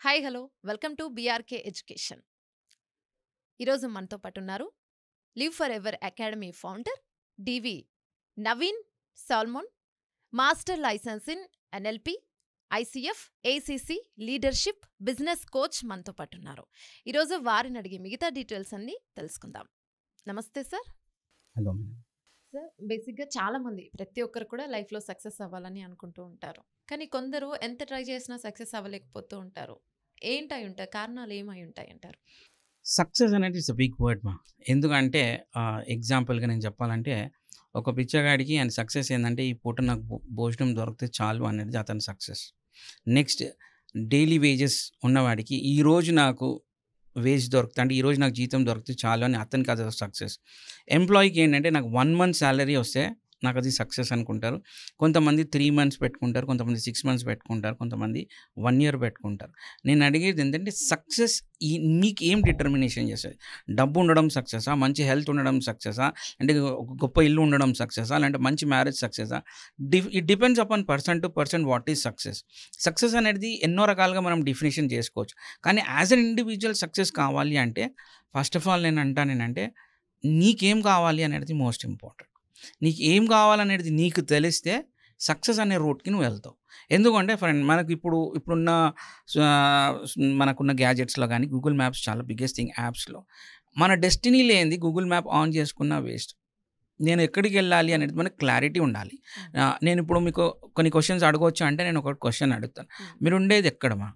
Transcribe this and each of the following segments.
Hi hello welcome to BRK education. ఈరోజు మనతో పాటు ఉన్నారు live for ever academy founder DV Naveen Salmon, master license in NLP, ICF, ACC, leadership, business coach మనతో పాటు ఉన్నారు. ఈరోజు వారిని అడిగి మిగతా డీటెయిల్స్ అన్ని తెలుసుకుందాం. నమస్తే సార్. Hello madam. సార్, బేసిక్గా చాలా మంది ప్రతి ఒక్కరు కూడా లైఫ్లో సక్సెస్ అవ్వాలని అనుకుంటూ ఉంటారు. కానీ కొందరు ఎంత ట్రై చేసినా సక్సెస్ అవ్వలేకపోతూ ఉంటారు. ఏంటై ఉంటాయి కారణాలు, ఏమై ఉంటాయి అంటారు? సక్సెస్ అనేది ఇట్స్ అ బిగ్ వర్డ్ మా. ఎందుకంటే ఎగ్జాంపుల్గా నేను చెప్పాలంటే ఒక బిచ్చగాడికి ఆయన సక్సెస్ ఏంటంటే ఈ పూట నాకు భోజనం దొరికితే చాలు అనేది అతని సక్సెస్. నెక్స్ట్ డైలీ వేజెస్ ఉన్నవాడికి ఈరోజు నాకు వేజ్ దొరుకుతుంది అంటే ఈరోజు నాకు జీతం దొరికితే చాలు అని అతనికి అది సక్సెస్. ఎంప్లాయీకి ఏంటంటే నాకు 1 మంత్ శాలరీ వస్తే నాకు అది సక్సెస్ అనుకుంటారు. కొంతమంది 3 మంత్స్ పెట్టుకుంటారు, కొంతమంది 6 మంత్స్ పెట్టుకుంటారు, కొంతమంది 1 ఇయర్ పెట్టుకుంటారు. నేను అడిగేది ఏంటంటే సక్సెస్ మీకు ఏం డిటర్మినేషన్ చేస్తుంది? డబ్బు ఉండడం సక్సెసా, మంచి హెల్త్ ఉండడం సక్సెసా, అంటే ఒక గొప్ప ఇల్లు ఉండడం సక్సెసా, లేదంటే మంచి మ్యారేజ్ సక్సెసా? It depends upon person to person what is success. Success అనేది ఎన్నో రకాలుగా మనం డెఫినేషన్ చేసుకోవచ్చు. కానీ యాజ్ అన్ ఇండివిజువల్ సక్సెస్ కావాలి అంటే ఫస్ట్ ఆఫ్ ఆల్ నేను అంటానేనంటే నీకేం కావాలి అనేది మోస్ట్ ఇంపార్టెంట్. నీకు ఏం కావాలనేది నీకు తెలిస్తే సక్సెస్ అనే రూట్కి నువ్వు వెళ్తావు. ఎందుకంటే ఫ్రెండ్ మనకు ఇప్పుడున్న మనకున్న గ్యాజెట్స్లో కానీ గూగుల్ మ్యాప్స్ చాలా బిగ్గెస్ట్ థింగ్ యాప్స్లో. మన డెస్టినీ లేనిది గూగుల్ మ్యాప్ ఆన్ చేసుకున్న వేస్ట్. నేను ఎక్కడికి వెళ్ళాలి అనేది మనకు క్లారిటీ ఉండాలి. నేను ఇప్పుడు మీకు కొన్ని క్వశ్చన్స్ అడగవచ్చు అంటే నేను ఒక క్వశ్చన్ అడుగుతాను. మీరు ఉండేది ఎక్కడమా?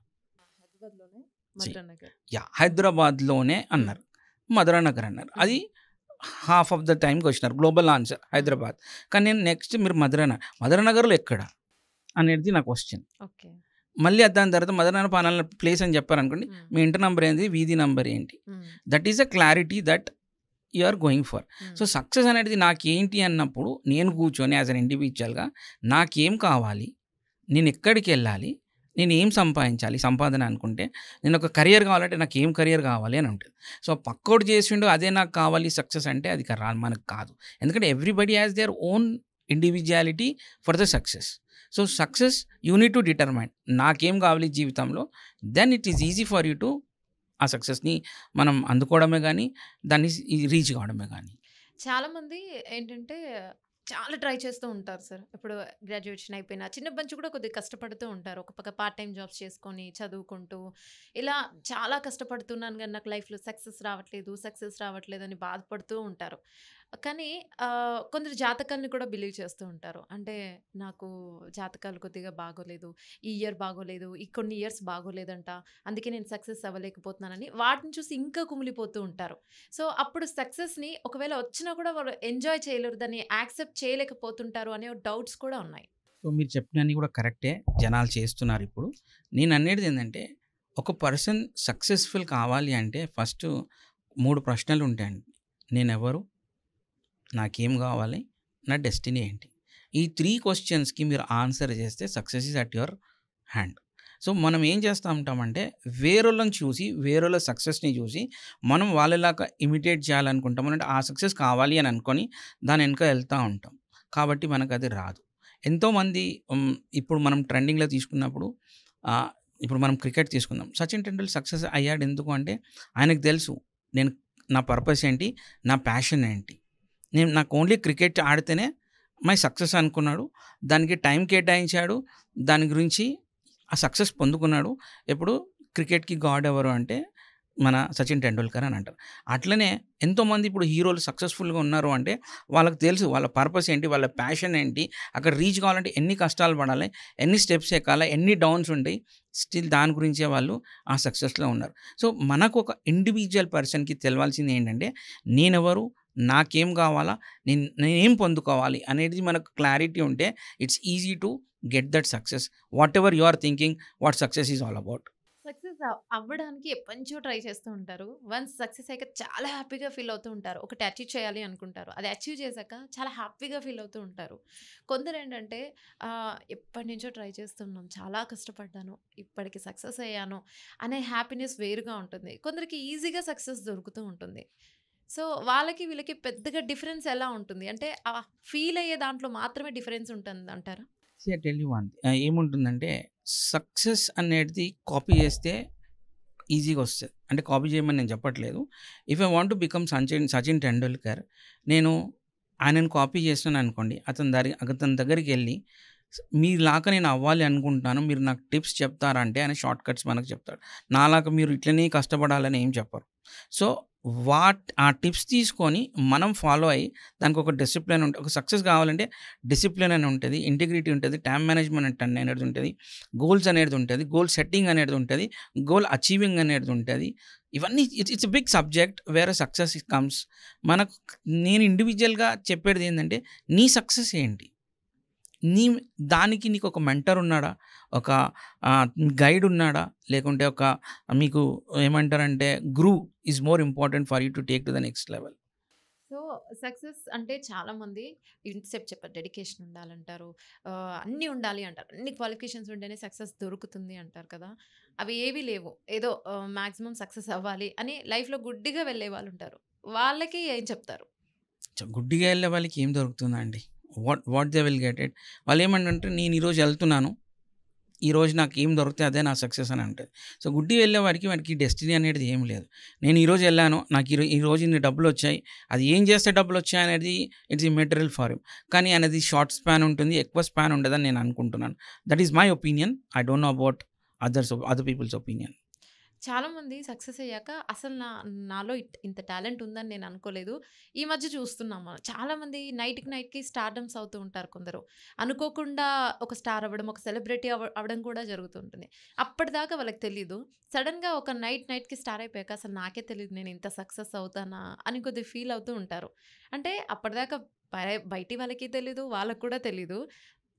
హైదరాబాద్లోనే అన్నారు, మధురానగర్ అన్నారు. అది హాఫ్ ఆఫ్ ద టైంకి వచ్చినారు గ్లోబల్ ఆన్సర్ హైదరాబాద్. కానీ నేను నెక్స్ట్ మీరు మధురానగర్లో ఎక్కడ అనేది నా క్వశ్చన్. ఓకే. మళ్ళీ దాని తర్వాత మధురానగర్ పలానా ప్లేస్ అని చెప్పారనుకోండి, మీ ఇంటి నంబర్ ఏంటి, వీధి నంబర్ ఏంటి. That is a clarity that you are going for. So success అనేది నాకేంటి అన్నప్పుడు నేను కూర్చొని యాజ్ అన్ ఇండివిజువల్గా నాకేం కావాలి, నేను ఎక్కడికి వెళ్ళాలి, నేను ఏం సంపాదించాలి, సంపాదన అనుకుంటే నేను ఒక కెరియర్ కావాలంటే నాకు ఏం కెరియర్ కావాలి అని ఉంటుంది. సో పక్కోడు చేసిండు అదే నాకు కావాలి సక్సెస్ అంటే అది మనకు కాదు. ఎందుకంటే everybody has their own individuality for the success. So success you need to determine నాకేం కావాలి జీవితంలో, then it is easy for you to ఆ సక్సెస్ని మనం అందుకోవడమే కానీ దాన్ని రీచ్ కావడమే కానీ. చాలామంది ఏంటంటే చాలా ట్రై చేస్తూ ఉంటారు సార్. ఇప్పుడు గ్రాడ్యుయేషన్ అయిపోయినా చిన్న బంచ్ కూడా కొద్దిగా కష్టపడుతూ ఉంటారు. ఒక పక్క పార్ట్ టైం జాబ్స్ చేసుకొని చదువుకుంటూ ఇలా చాలా కష్టపడుతున్నాను కానీ నాకు లైఫ్లో సక్సెస్ రావట్లేదు అని బాధపడుతూ ఉంటారు. కానీ కొందరు జాతకాలను కూడా బిలీవ్ చేస్తూ ఉంటారు. అంటే నాకు జాతకాలు కొద్దిగా బాగోలేదు, ఈ ఇయర్ బాగోలేదు, ఈ కొన్ని ఇయర్స్ బాగోలేదంట, అందుకే నేను సక్సెస్ అవ్వలేకపోతున్నానని వాటిని చూసి ఇంకా కుమిలిపోతూ ఉంటారు. సో అప్పుడు సక్సెస్ని ఒకవేళ వచ్చినా కూడా వాళ్ళు ఎంజాయ్ చేయలేరు, దాన్ని యాక్సెప్ట్ చేయలేకపోతుంటారు అనే డౌట్స్ కూడా ఉన్నాయి. సో మీరు చెప్పినన్ని కూడా కరెక్టే, జనాలు చేస్తున్నారు. ఇప్పుడు నేను అనేది ఏంటంటే ఒక పర్సన్ సక్సెస్ఫుల్ కావాలి అంటే ఫస్ట్ 3 ప్రశ్నలు ఉంటాయండి. నేనెవరు, నాకేం కావాలి, నా డెస్టినీ ఏంటి. ఈ 3 క్వశ్చన్స్కి మీరు ఆన్సర్ చేస్తే success is at your hand. So మనం ఏం చేస్తూ ఉంటామంటే వేరేళ్ళని చూసి, వేరేళ్ళ సక్సెస్ని చూసి మనం వాళ్ళలాగా ఇమిటేట్ చేయాలనుకుంటాం. అంటే ఆ సక్సెస్ కావాలి అని అనుకొని దాని వెనుక వెళ్తూ ఉంటాం. కాబట్టి మనకు అది రాదు. ఎంతోమంది ఇప్పుడు మనం ట్రెండింగ్లో తీసుకున్నప్పుడు ఇప్పుడు మనం క్రికెట్ తీసుకుందాం. సచిన్ టెండూల్కర్ సక్సెస్ అయ్యాడు ఎందుకు అంటే ఆయనకు తెలుసు నా పర్పస్ ఏంటి, నా ప్యాషన్ ఏంటి. నాకు ఓన్లీ క్రికెట్ ఆడితేనే మై సక్సెస్ అనుకున్నాడు. దానికి టైం కేటాయించాడు, దాని గురించి ఆ సక్సెస్ పొందుకున్నాడు. ఎప్పుడు క్రికెట్కి గాడ్ ఎవరు అంటే మన సచిన్ టెండూల్కర్ అని అంటారు. అట్లనే ఎంతోమంది ఇప్పుడు హీరోలు సక్సెస్ఫుల్గా ఉన్నారు అంటే వాళ్ళకి తెలుసు వాళ్ళ పర్పస్ ఏంటి, వాళ్ళ ప్యాషన్ ఏంటి, అక్కడ రీచ్ కావాలంటే ఎన్ని కష్టాలు పడాలి, ఎన్ని స్టెప్స్ ఎక్కాలి, ఎన్ని డౌన్స్ ఉంటాయి, స్టిల్ దాని గురించే వాళ్ళు ఆ సక్సెస్లో ఉన్నారు. సో మనకు ఒక ఇండివిజువల్ పర్సన్కి తెలవాల్సింది ఏంటంటే నేనెవరు, నాకేం కావాలా, నేనేం పొందుకోవాలి అనేది మనకు క్లారిటీ ఉంటే it's easy to get that success. Whatever you are thinking what success is all about. Success అవ్వడానికి ఎప్పటినుంచో ట్రై చేస్తూ ఉంటారు. వన్స్ సక్సెస్ అయ్యాక చాలా హ్యాపీగా ఫీల్ అవుతూ ఉంటారు. ఒకటి అచీవ్ చేయాలి అనుకుంటారు, అది అచీవ్ చేశాక చాలా హ్యాపీగా ఫీల్ అవుతూ ఉంటారు. కొందరు ఏంటంటే ఎప్పటి నుంచో ట్రై చేస్తున్నాం, చాలా కష్టపడ్డాను, ఇప్పటికి సక్సెస్ అయ్యాను అనే హ్యాపీనెస్ వేరుగా ఉంటుంది. కొందరికి ఈజీగా సక్సెస్ దొరుకుతూ ఉంటుంది. సో వాళ్ళకి వీళ్ళకి పెద్దగా డిఫరెన్స్ ఎలా ఉంటుంది అంటే ఫీల్ అయ్యే దాంట్లో మాత్రమే డిఫరెన్స్ ఉంటుంది అంటారా? See I tell you one ఏముంటుందంటే సక్సెస్ అనేది కాపీ చేస్తే ఈజీగా వస్తది. అంటే కాపీ చేయమని నేను చెప్పట్లేదు. If I want to become Sachin Tendulkar, నేను ఆయనను కాపీ చేసినాననుకోండి, అతని దగ్గరికెళ్ళి మీలాగా నేను అవ్వాలి అనుకుంటున్నాను. మీరు నాకు టిప్స్ చెప్తారా అంటే ఆయన షార్ట్ కట్స్ మనకు చెప్తాడు. నాలాగా మీరు ఇట్లనే కష్టపడాలని ఏం చెప్పరు. సో, ఆ టిప్స్ తీసుకొని మనం ఫాలో అయ్యి దానికి ఒక డిసిప్లిన్ ఒక సక్సెస్ కావాలంటే డిసిప్లిన్ అని ఉంటది. ఇంటిగ్రిటీ ఉంటది. టైమ్ మేనేజ్మెంట్ అనేది ఉంటది. గోల్స్ అనేది ఉంటది. గోల్ సెట్టింగ్ అనేది ఉంటది. గోల్ అచీవింగ్ అనేది ఉంటది. ఇవన్నీ it's a big subject where success comes. మనకు నేను ఇండివిడ్యువల్‌గా చెప్పేది ఏందంటే నీ సక్సెస్ ఏంటి? నీ దానికి నీకు ఒక మెంటర్ ఉన్నాడా? ఒక గైడ్ ఉన్నాడా? లేకుంటే ఒక మీకు ఏమంటారంటే గురు is more important for you to take to the next level. So, success అంటే చాలామంది ఇంతసేపు చెప్పారు. డెడికేషన్ ఉండాలంటారు. అన్నీ ఉండాలి అంటారు. అన్ని క్వాలిఫికేషన్స్ ఉంటేనే సక్సెస్ దొరుకుతుంది అంటారు కదా! అవి ఏవి లేవు. ఏదో మాక్సిమం సక్సెస్ అవ్వాలి అని లైఫ్‌లో గుడ్డిగా వెళ్ళే వాళ్ళుంటారు. వాళ్ళకి ఏం చెప్తారు? గుడ్డిగా ఎళ్ళే వాళ్ళకి ఏం దొరుకుతుందండి? What they will get it. వాళ్ళేమంటంటే నేను ఈరోజు ఎళ్తున్నాను. ఈరోజు నాకు ఏం దొరికితే అదే నా సక్సెస్ అని అంటది. సో, గుడ్డిగా వెళ్ళే వాడికి డెస్టినీ అనేది ఏమి లేదు. నేను ఈరోజు ఎళ్ళాను. నాకు ఈరోజు ఇన్ని డబ్బులొచ్చాయి. అది ఏం చేస్తే డబ్బులొచ్చాయి అనేది ఇట్స్ ఇమ్మెటీరియల్ ఫర్ హిమ్. కానీ అనేది షార్ట్ స్పాన్ ఉంటుంది. ఎక్కువ స్పాన్ ఉండదని నేను అనుకుంటున్నాను. That is my opinion. I don't know about other peoples opinion. చాలామంది సక్సెస్ అయ్యాక అసలు నాలో ఇంత టాలెంట్ ఉందని నేను అనుకోలేదు. ఈ మధ్య చూస్తున్నాం మనం. చాలామంది నైట్‌కి స్టార్డమ్స్ అవుతూ ఉంటారు కొందరు. అనుకోకుండా ఒక స్టార్ అవ్వడం, ఒక సెలబ్రిటీ అవ్వడం కూడా జరుగుతుంటుంది. అప్పటిదాకా వాళ్ళకి తెలీదు. సడెన్‌గా ఒక నైట్‌కి స్టార్ అయిపోయాక అసలు నాకే తెలీదు నేను ఇంత సక్సెస్ అవుతానా అని కొద్దిగా ఫీల్ అవుతూ ఉంటారు. అంటే అప్పటిదాకా బయటి వాళ్ళకి తెలీదు. వాళ్ళకి కూడా తెలీదు.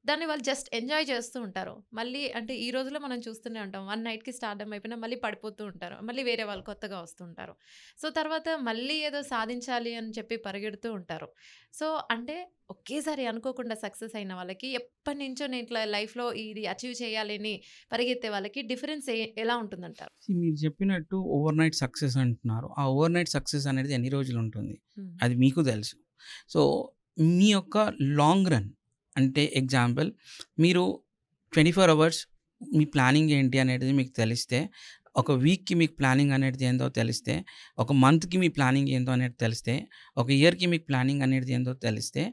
దాన్ని వాళ్ళు జస్ట్ ఎంజాయ్ చేస్తూ ఉంటారు. మళ్ళీ అంటే ఈ రోజుల్లో మనం చూస్తూనే ఉంటాం. వన్ నైట్‌కి స్టార్డమ్ అయిపోయినా మళ్ళీ పడిపోతూ ఉంటారు. మళ్ళీ వేరే వాళ్ళు కొత్తగా వస్తుంటారు. సో, తర్వాత మళ్ళీ ఏదో సాధించాలి అని చెప్పి పరిగెడుతూ ఉంటారు. సో, అంటే ఒకేసారి అనుకోకుండా సక్సెస్ అయిన వాళ్ళకి ఎప్పటినుంచో నేను ఇట్లా లైఫ్‌లో ఇది అచీవ్ చేయాలి అని పరిగెత్తే వాళ్ళకి డిఫరెన్స్ ఎలా ఉంటుందంటారు? మీరు చెప్పినట్టు ఓవర్‌నైట్ సక్సెస్ అంటున్నారు. ఆ ఓవర్‌నైట్ సక్సెస్ అనేది ఎన్ని రోజులుంటుంది? హ్మ్. అది మీకు తెలుసు. సో, మీ యొక్క లాంగ్ రన్ అంటే ఎగ్జాంపుల్ మీరు 24 అవర్స్ మీ ప్లానింగ్ ఏంటి అనేది మీకు తెలిస్తే, ఒక వీక్‌కి మీకు ప్లానింగ్ అనేది ఏందో తెలిస్తే, ఒక మంత్‌కి మీ ప్లానింగ్ ఏందో అనేది తెలిస్తే, ఒక ఇయర్‌కి మీకు ప్లానింగ్ అనేది ఏందో తెలిస్తే,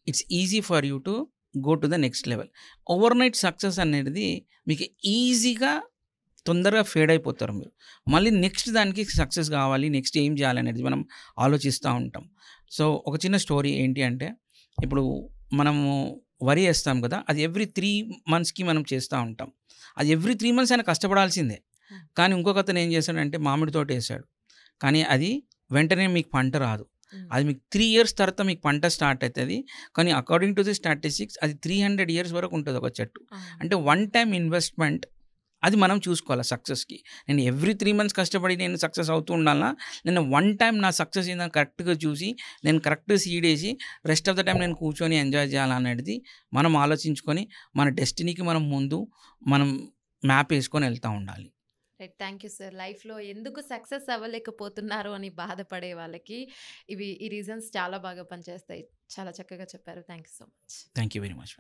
it's easy for you to go to the next level. Overnight success అనేది మీకు ఈజీగా తొందరగా ఫేడ్ అయిపోతారు మీరు. మళ్ళీ నెక్స్ట్ దానికి సక్సెస్ కావాలి. నెక్స్ట్ ఏం చేయాలనేది మనం ఆలోచిస్తా ఉంటాం. సో, ఒక చిన్న స్టోరీ ఏంటి అంటే, ఇప్పుడు మనము వరి ఏస్తాం కదా! అది ఎవ్రీ 3 మంత్స్‌కి మనం చేస్తా ఉంటాం. అది ఎవ్రీ 3 మంత్స్ ఆయన కష్టపడాల్సిందే. హ్మ్. కానీ ఇంకొకతను ఏం చేశాడంటే మామిడి తోటేసాడు. కానీ అది వెంటనే మీకు పంట రాదు. హ్మ్. అది మీకు 3 ఇయర్స్ తర్వాత మీకు పంట స్టార్ట్ అయితది. కానీ అకార్డింగ్ టు ది స్టాటిస్టిక్స్ అది 300 ఇయర్స్ వరకు ఉంటది ఒక చెట్టు. అవును. అంటే వన్ టైమ్ ఇన్వెస్ట్‌మెంట్ అది మనం చూసుకోవాలి సక్సెస్‌కి. నేను ఎవ్రీ 3 మంత్స్ కష్టపడి నేను సక్సెస్ అవుతూ ఉండాలా? నేను వన్ టైమ్ నా సక్సెస్ ఏందని కరెక్ట్‌గా చూసి, నేను కరెక్ట్ సీడేసి, రెస్ట్ ఆఫ్ ద టైమ్ నేను కూర్చొని ఎంజాయ్ చేయాలనేది మనం ఆలోచించుకొని, మన డెస్టినీకి మనం మ్యాప్ ఏసుకొని ఎళ్తా ఉండాలి. రైట్. Thank you sir. లైఫ్‌లో ఎందుకు సక్సెస్ అవ్వలేకపోతున్నారు అని బాధపడే వాళ్ళకి ఈ రీజన్స్ చాలా బాగా పనిచేస్తాయి. చాలా చక్కగా చెప్పారు. Thank you so much. Thank you very much.